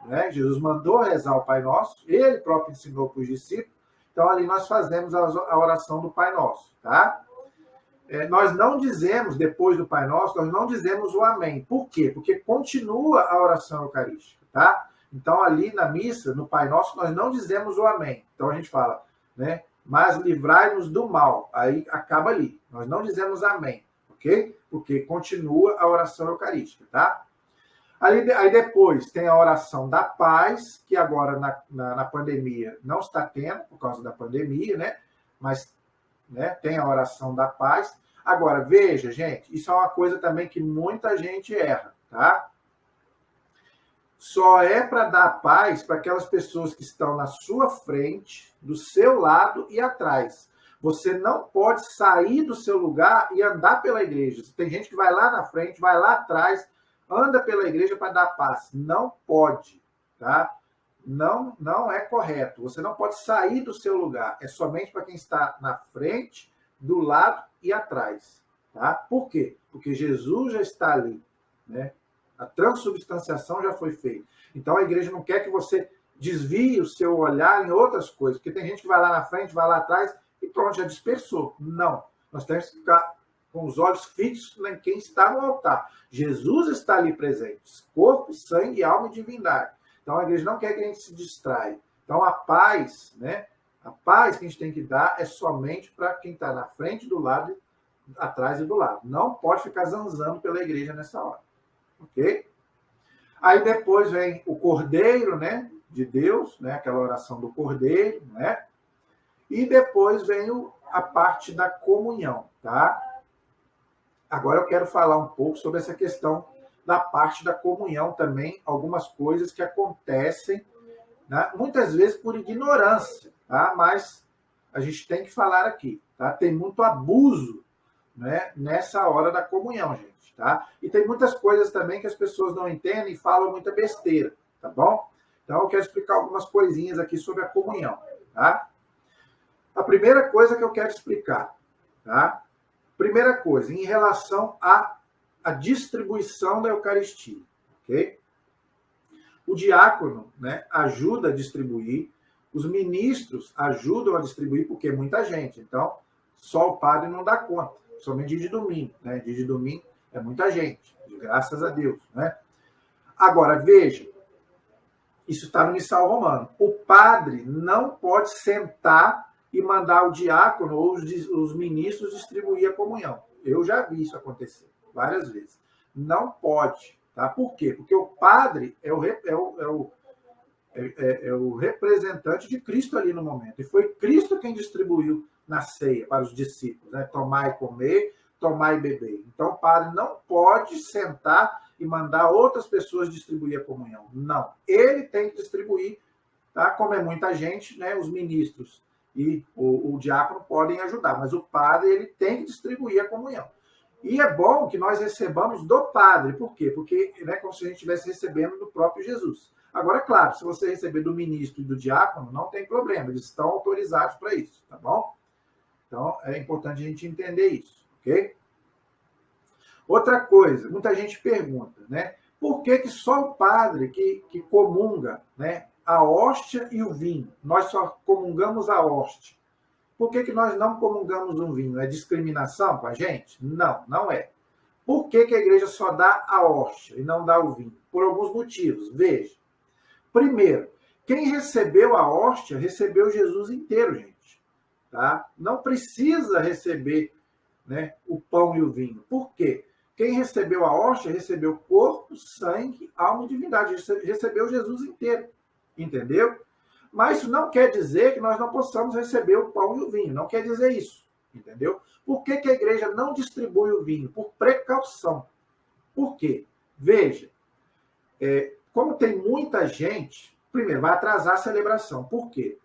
né? Jesus mandou rezar o Pai Nosso, ele próprio ensinou para os discípulos. Então, ali nós fazemos a oração do Pai Nosso, tá? Nós não dizemos, depois do Pai Nosso, nós não dizemos o Amém. Por quê? Porque continua a oração eucarística, tá? Então, ali na missa, no Pai Nosso, nós não dizemos o Amém. Então, a gente fala, né? Mas livrai-nos do mal. Aí acaba ali. Nós não dizemos Amém, ok? Porque continua a oração eucarística, tá? Aí depois tem a oração da paz, que agora na pandemia não está tendo, por causa da pandemia, né? Mas, né, tem a oração da paz. Agora, veja, gente, isso é uma coisa também que muita gente erra, tá? Só é para dar paz para aquelas pessoas que estão na sua frente, do seu lado e atrás. Você não pode sair do seu lugar e andar pela igreja. Tem gente que vai lá na frente, vai lá atrás, anda pela igreja para dar paz. Não pode, tá? Não é correto. Você não pode sair do seu lugar. É somente para quem está na frente, do lado e atrás, tá? Por quê? Porque Jesus já está ali, né? A transubstanciação já foi feita. Então, a igreja não quer que você desvie o seu olhar em outras coisas, porque tem gente que vai lá na frente, vai lá atrás e pronto, já dispersou. Não. Nós temos que ficar com os olhos fixos em quem está no altar. Jesus está ali presente. Corpo, sangue, alma e divindade. Então, a igreja não quer que a gente se distraia. Então, a paz, né? A paz que a gente tem que dar é somente para quem está na frente, do lado, atrás e do lado. Não pode ficar zanzando pela igreja nessa hora. Ok? Aí depois vem o Cordeiro, né? De Deus, né? Aquela oração do Cordeiro, né? E depois vem a parte da comunhão, tá? Agora eu quero falar um pouco sobre essa questão da parte da comunhão também, algumas coisas que acontecem, né? Muitas vezes por ignorância, tá? Mas a gente tem que falar aqui, tá? Tem muito abuso, né, nessa hora da comunhão, gente, tá? E tem muitas coisas também que as pessoas não entendem e falam muita besteira, tá bom? Então eu quero explicar algumas coisinhas aqui sobre a comunhão, tá? A primeira coisa que eu quero explicar, tá? Primeira coisa, em relação à distribuição da Eucaristia, ok? O diácono, né, ajuda a distribuir, os ministros ajudam a distribuir, porque é muita gente. Então, só o padre não dá conta, somente dia de domingo, né? Dia de domingo é muita gente, graças a Deus, né? Agora, veja, isso está no missal romano. O padre não pode sentar e mandar o diácono ou os ministros distribuir a comunhão. Eu já vi isso acontecer várias vezes. Não pode, tá? Por quê? Porque o padre é o representante de Cristo ali no momento. E foi Cristo quem distribuiu na ceia para os discípulos, né? Tomar e comer, tomar e beber. Então o padre não pode sentar e mandar outras pessoas distribuir a comunhão. Não. Ele tem que distribuir, tá? Como é muita gente, né? Os ministros e o diácono podem ajudar, mas o padre ele tem que distribuir a comunhão. E é bom que nós recebamos do padre. Por quê? Porque é como se a gente estivesse recebendo do próprio Jesus. Agora, claro, se você receber do ministro e do diácono, não tem problema, eles estão autorizados para isso, tá bom? Então, é importante a gente entender isso, ok? Outra coisa, muita gente pergunta, né? Por que só o padre que comunga, né, a hóstia e o vinho? Nós só comungamos a hóstia. Por que nós não comungamos um vinho? É discriminação com a gente? Não, não é. Por que a igreja só dá a hóstia e não dá o vinho? Por alguns motivos. Veja. Primeiro, quem recebeu a hóstia, recebeu Jesus inteiro, gente. Tá? Não precisa receber, né, o pão e o vinho. Por quê? Quem recebeu a hóstia, recebeu corpo, sangue, alma e divindade. Recebeu Jesus inteiro. Entendeu? Mas isso não quer dizer que nós não possamos receber o pão e o vinho. Não quer dizer isso. Entendeu? Por que a igreja não distribui o vinho? Por precaução. Por quê? Veja, como tem muita gente, primeiro, vai atrasar a celebração. Por quê?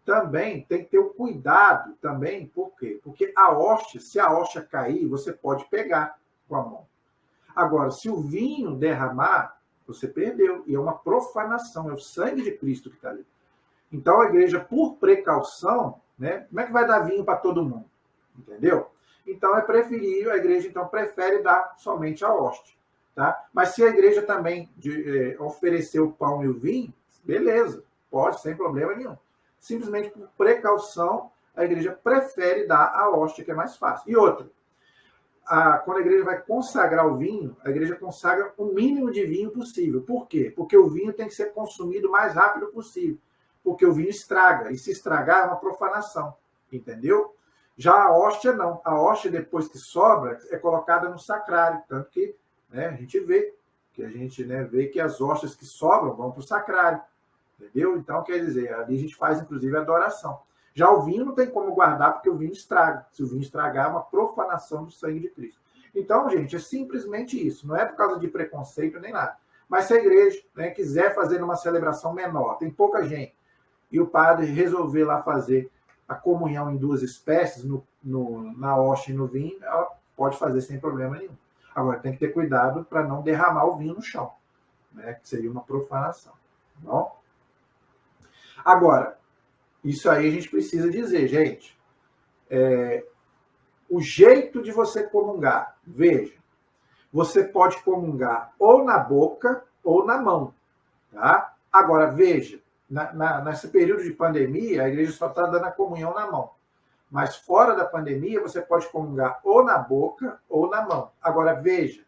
Também tem que ter o cuidado também. Por quê? Porque a hóstia, se a hóstia cair, você pode pegar com a mão. Agora, se o vinho derramar, você perdeu. E é uma profanação. É o sangue de Cristo que está ali. Então, a igreja, por precaução, né, como é que vai dar vinho para todo mundo? Entendeu? Então, é preferível, a igreja então prefere dar somente a hóstia. Tá? Mas se a igreja também oferecer o pão e o vinho, beleza, pode, sem problema nenhum. Simplesmente por precaução, a igreja prefere dar a hóstia, que é mais fácil. E outra, quando a igreja vai consagrar o vinho, a igreja consagra o mínimo de vinho possível. Por quê? Porque o vinho tem que ser consumido o mais rápido possível. Porque o vinho estraga, e se estragar é uma profanação, entendeu? Já a hóstia não. A hóstia, depois que sobra, é colocada no sacrário, tanto que, né, a gente vê que as hóstias que sobram vão para o sacrário, entendeu? Então, quer dizer, ali a gente faz, inclusive, a adoração. Já o vinho não tem como guardar, porque o vinho estraga. Se o vinho estragar, é uma profanação do sangue de Cristo. Então, gente, é simplesmente isso. Não é por causa de preconceito nem nada. Mas se a igreja, né, quiser fazer uma celebração menor, tem pouca gente, e o padre resolver lá fazer a comunhão em duas espécies, na hóstia e no vinho, ela pode fazer sem problema nenhum. Agora, tem que ter cuidado para não derramar o vinho no chão, né, que seria uma profanação. Tá bom? Agora, isso aí a gente precisa dizer, gente. O jeito de você comungar, veja, você pode comungar ou na boca ou na mão. Tá? Agora, veja, nesse período de pandemia, a igreja só está dando a comunhão na mão. Mas fora da pandemia, você pode comungar ou na boca ou na mão. Agora, veja,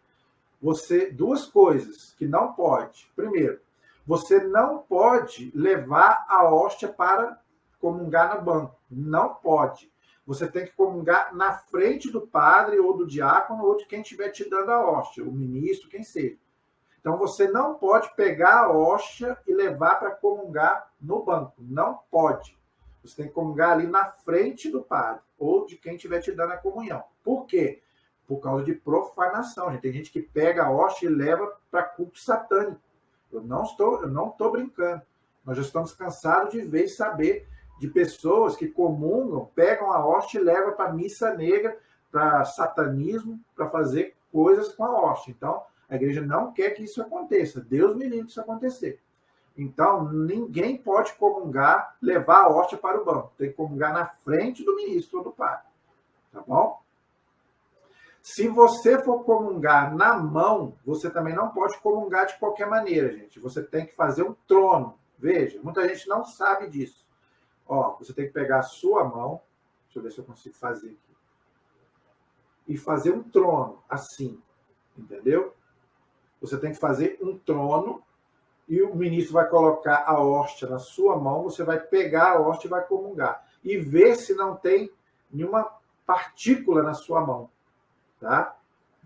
duas coisas que não pode. Primeiro, Você não pode levar a hóstia para comungar no banco. Não pode. Você tem que comungar na frente do padre ou do diácono ou de quem estiver te dando a hóstia, o ministro, quem seja. Então, você não pode pegar a hóstia e levar para comungar no banco. Não pode. Você tem que comungar ali na frente do padre ou de quem estiver te dando a comunhão. Por quê? Por causa de profanação. Gente. Tem gente que pega a hóstia e leva para culto satânico. Eu não estou brincando. Nós já estamos cansados de ver e saber de pessoas que comungam, pegam a hóstia e levam para missa negra, para satanismo, para fazer coisas com a hóstia. Então, a igreja não quer que isso aconteça. Deus me livre disso acontecer. Então, ninguém pode comungar, levar a hóstia para o banco. Tem que comungar na frente do ministro ou do padre. Tá bom? Se você for comungar na mão, você também não pode comungar de qualquer maneira, gente. Você tem que fazer um trono. Veja, muita gente não sabe disso. Ó, você tem que pegar a sua mão, deixa eu ver se eu consigo fazer aqui, e fazer um trono, assim, entendeu? Você tem que fazer um trono e o ministro vai colocar a hóstia na sua mão, você vai pegar a hóstia e vai comungar. E ver se não tem nenhuma partícula na sua mão, tá?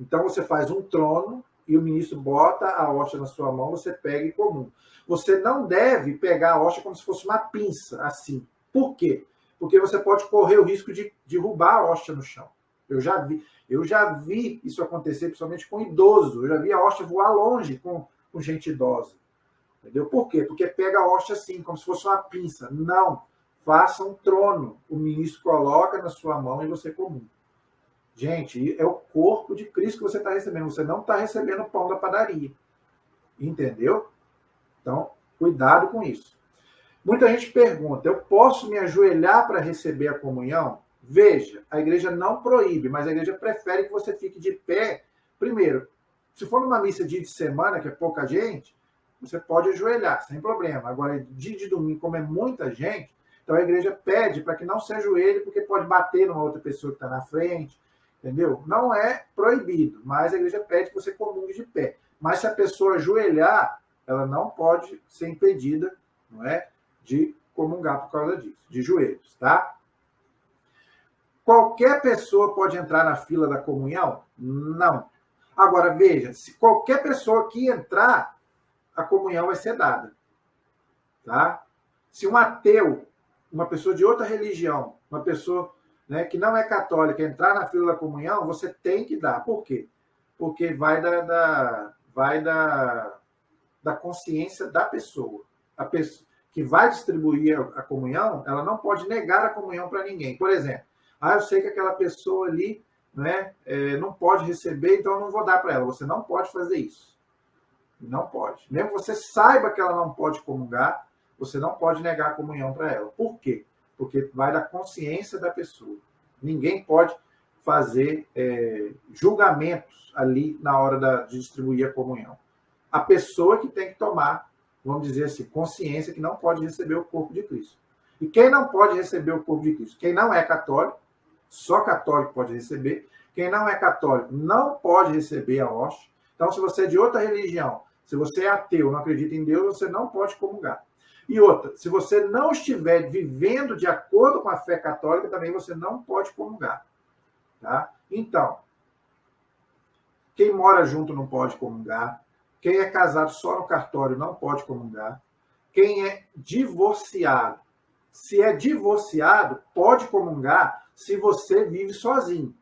Então você faz um trono e o ministro bota a hóstia na sua mão, você pega e comunga. Você não deve pegar a hóstia como se fosse uma pinça, assim. Por quê? Porque você pode correr o risco de derrubar a hóstia no chão. Eu já vi isso acontecer, principalmente com idoso. Eu já vi a hóstia voar longe com gente idosa. Entendeu? Por quê? Porque pega a hóstia assim, como se fosse uma pinça. Não. Faça um trono. O ministro coloca na sua mão e você comunga. Gente, é o corpo de Cristo que você está recebendo. Você não está recebendo o pão da padaria. Entendeu? Então, cuidado com isso. Muita gente pergunta, eu posso me ajoelhar para receber a comunhão? Veja, a igreja não proíbe, mas a igreja prefere que você fique de pé. Primeiro, se for numa missa dia de semana, que é pouca gente, você pode ajoelhar, sem problema. Agora, dia de domingo, como é muita gente, então a igreja pede para que não se ajoelhe, porque pode bater numa outra pessoa que está na frente, entendeu? Não é proibido, mas a igreja pede que você comungue de pé. Mas se a pessoa ajoelhar, ela não pode ser impedida, não é, de comungar por causa disso, de joelhos, tá? Qualquer pessoa pode entrar na fila da comunhão? Não. Agora, veja, se qualquer pessoa que entrar, a comunhão vai ser dada, tá? Se um ateu, uma pessoa de outra religião, uma pessoa, né, que não é católica, entrar na fila da comunhão, você tem que dar. Por quê? Porque vai da consciência da pessoa. A pessoa que vai distribuir a comunhão, ela não pode negar a comunhão para ninguém. Por exemplo, eu sei que aquela pessoa ali, né, não pode receber, então eu não vou dar para ela. Você não pode fazer isso. Não pode. Mesmo que você saiba que ela não pode comungar, você não pode negar a comunhão para ela. Por quê? Porque vai da consciência da pessoa. Ninguém pode fazer julgamentos ali na hora de distribuir a comunhão. A pessoa que tem que tomar, vamos dizer assim, consciência que não pode receber o corpo de Cristo. E quem não pode receber o corpo de Cristo? Quem não é católico, só católico pode receber. Quem não é católico não pode receber a hóstia. Então, se você é de outra religião, se você é ateu, não acredita em Deus, você não pode comungar. E outra, se você não estiver vivendo de acordo com a fé católica, também você não pode comungar. Tá? Então, quem mora junto não pode comungar. Quem é casado só no cartório não pode comungar. Quem é divorciado, se é divorciado, pode comungar se você vive sozinho.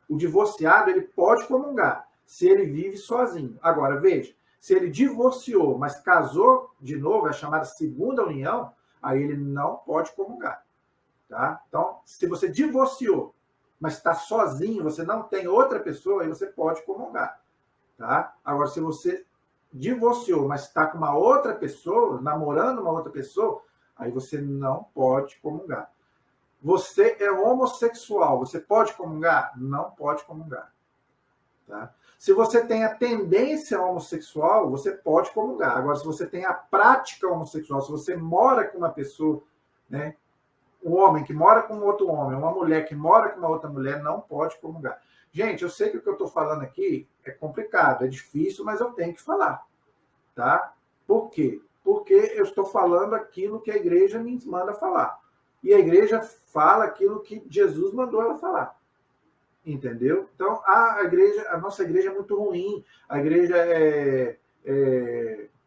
O divorciado, ele pode comungar se ele vive sozinho. Agora, veja, se ele divorciou, mas casou de novo, é chamada segunda união, aí ele não pode comungar. Tá? Então, se você divorciou, mas está sozinho, você não tem outra pessoa, aí você pode comungar. Tá? Agora, se você divorciou, mas está com uma outra pessoa, namorando uma outra pessoa, aí você não pode comungar. Você é homossexual, você pode comungar? Não pode comungar. Tá? Se você tem a tendência homossexual, você pode comungar. Agora, se você tem a prática homossexual, se você mora com uma pessoa, né, um homem que mora com outro homem, uma mulher que mora com uma outra mulher, não pode comungar. Gente, eu sei que o que eu estou falando aqui é complicado, é difícil, mas eu tenho que falar. Tá? Por quê? porque eu estou falando aquilo que a igreja me manda falar. E a igreja fala aquilo que Jesus mandou ela falar. Entendeu? Então, a nossa igreja é muito ruim. A igreja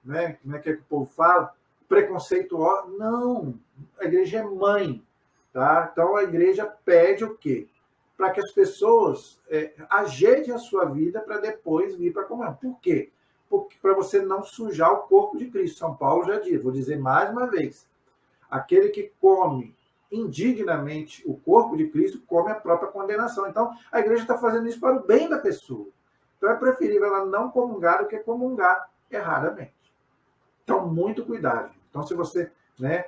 né, como é que o povo fala? Preconceituosa. Não, a igreja é mãe. Tá? Então, a igreja pede o quê? Para que as pessoas ajeitem a sua vida para depois vir para a comunhão. Por quê? Porque para você não sujar o corpo de Cristo. São Paulo já disse, vou dizer mais uma vez. Aquele que come indignamente o corpo de Cristo come a própria condenação. Então, a igreja está fazendo isso para o bem da pessoa. Então, é preferível ela não comungar do que comungar erradamente. Então, muito cuidado. Então, se você, né,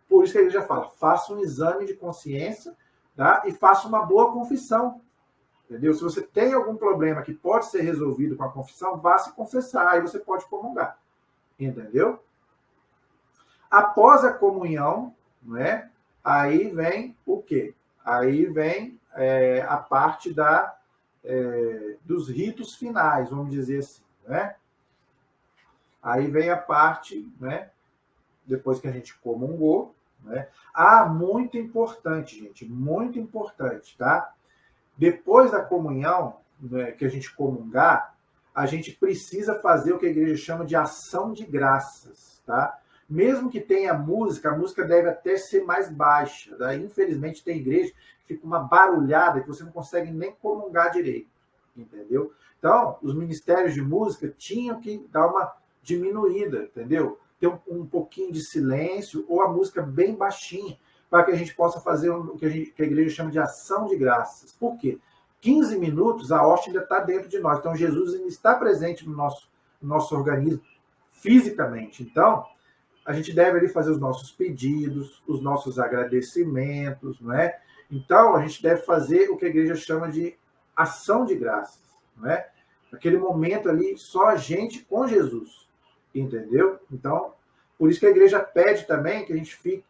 por isso que a igreja fala, faça um exame de consciência, tá? E faça uma boa confissão. Entendeu? Se você tem algum problema que pode ser resolvido com a confissão, vá se confessar, aí você pode comungar. Entendeu? Após a comunhão, né, aí vem o quê? Aí vem a parte dos ritos finais, vamos dizer assim. Né? Aí vem a parte, né, depois que a gente comungou. Né? Muito importante, gente, muito importante, tá? Depois da comunhão, né, que a gente comungar, a gente precisa fazer o que a igreja chama de ação de graças, tá? Mesmo que tenha música, a música deve até ser mais baixa. Tá? Infelizmente, tem igreja que fica uma barulhada que você não consegue nem comungar direito. Entendeu? Então, os ministérios de música tinham que dar uma diminuída, entendeu? Ter um pouquinho de silêncio ou a música bem baixinha, para que a gente possa fazer o que a igreja chama de ação de graças. Por quê? 15 minutos, a hóstia ainda está dentro de nós. Então, Jesus ainda está presente no nosso organismo fisicamente. Então, a gente deve ali fazer os nossos pedidos, os nossos agradecimentos, não é? Então, a gente deve fazer o que a igreja chama de ação de graças, não é? Aquele momento ali, só a gente com Jesus, entendeu? Então, por isso que a igreja pede também que a gente fique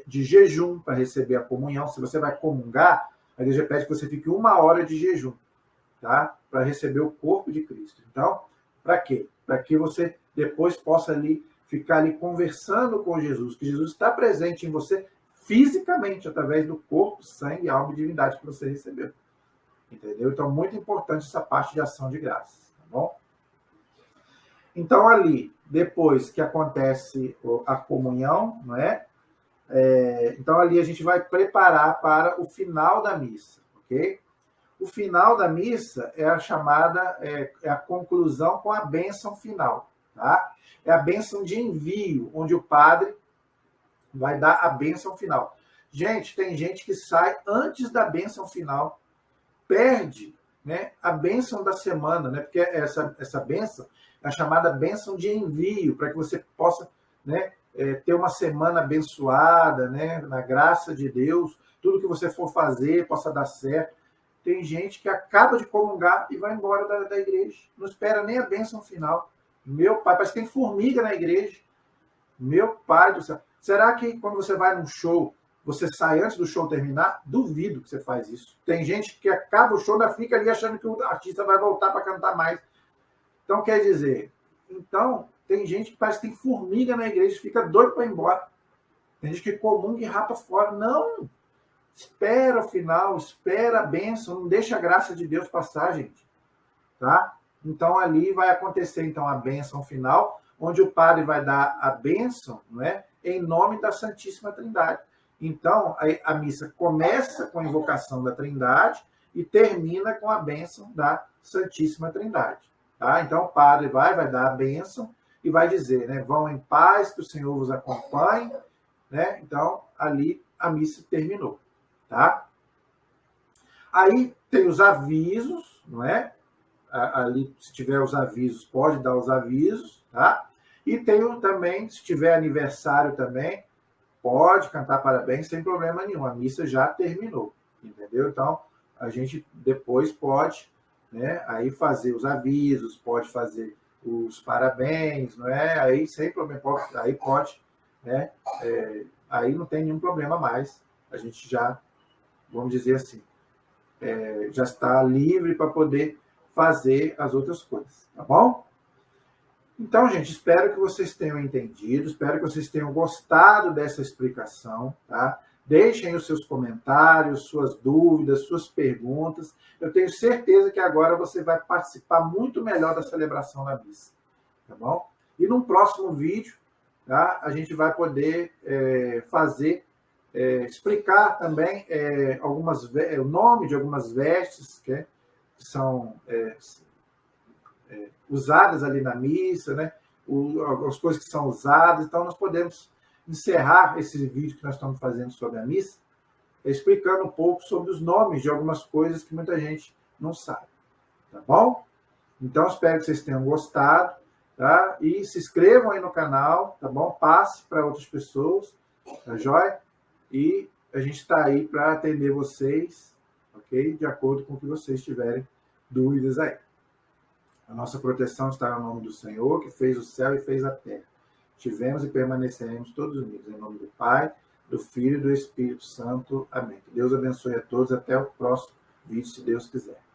de jejum para receber a comunhão. Se você vai comungar, a igreja pede que você fique 1 hora de jejum, tá? Para receber o corpo de Cristo. Então, para quê? Para que você depois possa ficar ali conversando com Jesus, que Jesus está presente em você fisicamente, através do corpo, sangue, alma e divindade que você recebeu. Entendeu? Então, muito importante essa parte de ação de graças, tá bom? Então, ali, depois que acontece a comunhão, não é? Então, ali a gente vai preparar para o final da missa, ok? O final da missa é a chamada, a conclusão com a bênção final, tá? É a bênção de envio, onde o padre vai dar a bênção final. Gente, tem gente que sai antes da bênção final, perde, né, a bênção da semana, né? Porque essa bênção é a chamada bênção de envio, para que você possa, né, ter uma semana abençoada, né, na graça de Deus, tudo que você for fazer possa dar certo. Tem gente que acaba de comungar e vai embora da igreja, não espera nem a bênção final. Meu pai, parece que tem formiga na igreja. Meu pai do céu. Será que quando você vai num show, você sai antes do show terminar? Duvido que você faz isso. Tem gente que acaba o show, ainda fica ali achando que o artista vai voltar para cantar mais. Então, quer dizer, tem gente que parece que tem formiga na igreja, fica doido para ir embora. Tem gente que comunga e rapa fora. Não! Espera o final, espera a bênção, não deixa a graça de Deus passar, gente. Tá? Então, ali vai acontecer então a bênção final, onde o padre vai dar a bênção, não é? Em nome da Santíssima Trindade. Então, a missa começa com a invocação da Trindade e termina com a bênção da Santíssima Trindade. Tá? Então, o padre vai dar a bênção e vai dizer, né? Vão em paz, que o Senhor vos acompanhe. Né? Então, ali a missa terminou. Tá? Aí tem os avisos, não é? Ali, se tiver os avisos, pode dar os avisos, tá? E tem também, se tiver aniversário também, pode cantar parabéns sem problema nenhum. A missa já terminou, entendeu? Então, a gente depois pode, né, aí fazer os avisos, pode fazer os parabéns, não é? Aí sem problema, aí pode, né? Aí não tem nenhum problema mais. A gente já, vamos dizer assim, já está livre para poder fazer as outras coisas, tá bom? Então, gente, espero que vocês tenham entendido, espero que vocês tenham gostado dessa explicação, tá? Deixem os seus comentários, suas dúvidas, suas perguntas. Eu tenho certeza que agora você vai participar muito melhor da celebração da missa, tá bom? E num próximo vídeo, tá, a gente vai poder explicar também o nome de algumas vestes que são usadas ali na missa, né? As coisas que são usadas. Então, nós podemos encerrar esse vídeo que nós estamos fazendo sobre a missa, explicando um pouco sobre os nomes de algumas coisas que muita gente não sabe. Tá bom? Então, espero que vocês tenham gostado, tá? E se inscrevam aí no canal, tá bom? Passe para outras pessoas, tá joia? E a gente está aí para atender vocês, ok? De acordo com o que vocês tiverem dúvidas aí. A nossa proteção está no nome do Senhor, que fez o céu e fez a terra. Tivemos e permaneceremos todos unidos. Em nome do Pai, do Filho e do Espírito Santo. Amém. Que Deus abençoe a todos. Até o próximo vídeo, se Deus quiser.